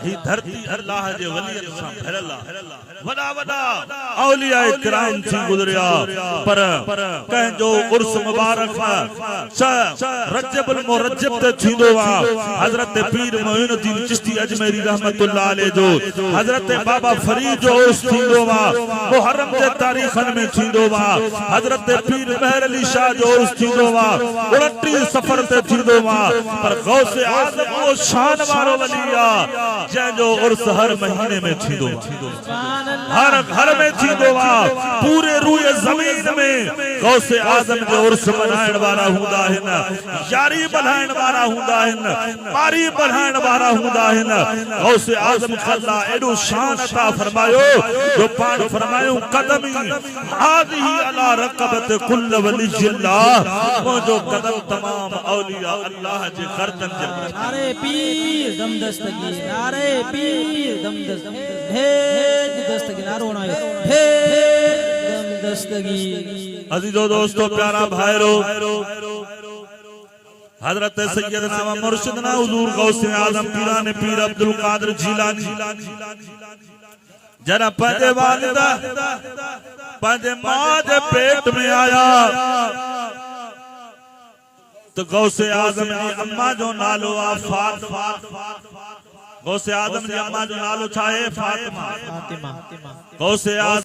ही धरती अल्लाह जे वलियन सां भरल आहे। वॾा वॾा औलिया किराम थी गुज़रिया पर कंहिंजो उर्स मुबारक रजबुल मुरज्जब ते थींदो आहे। हज़रत पीर मोइनुद्दीन चिश्ती अजमेरी रहमतुल्लाह अलैह जो, हज़रत बाबा फरीद जो उर्स थींदो आहे। मुहर्रम जे तारीख़नि में थींदो आहे। हज़रत पीर महर अली शाह जो उर्स थींदो आहे। 29 सफ़र ते थींदो आहे। पर गौसे आज़म वो शान वारो वली आहे जंहिंजो उर्स हर महीने में थींदो आहे, हर घर में थींदो आहे। पूरे रूए ज़मीन में गौसे आज़म जो उर्स मनाइण वारा हूंदा आहिनि, यारी बल्हाइण वारा हूंदा आहिनि, पारी बल्हाइण वारा हूंदा आहिनि। गौसे आज़म अल्लाह एॾो शान अता फरमायो जो पाण फरमायूं कदमी हाज़िही अला रक़बत कुल वलिय्यिल्लाह, मुंहिंजो कदम तमाम औलिया अल्लाह जे गर्दन जे पर। नारे पीर दम दस्तगी, नारे पीर दम दस्तगी, भेज दस्तगी नारो ना भेज दम दस्तगी। अजीजो दोस्तों प्यारा भाईरो, हजरत सैयदना व मुर्शिदना हुजूर गौसे आज़म पीराने पीर अब्दुल कादिर जीलानी जरा पंहिंजे वालिदा पंहिंजे मां जे पेट में आया तो गौसे आज़म जी अम्मा जो नालो आ फातिमा। गौसे आज़म जी अम्मा जो नालो छा है? फातिमा। गौसे आज़म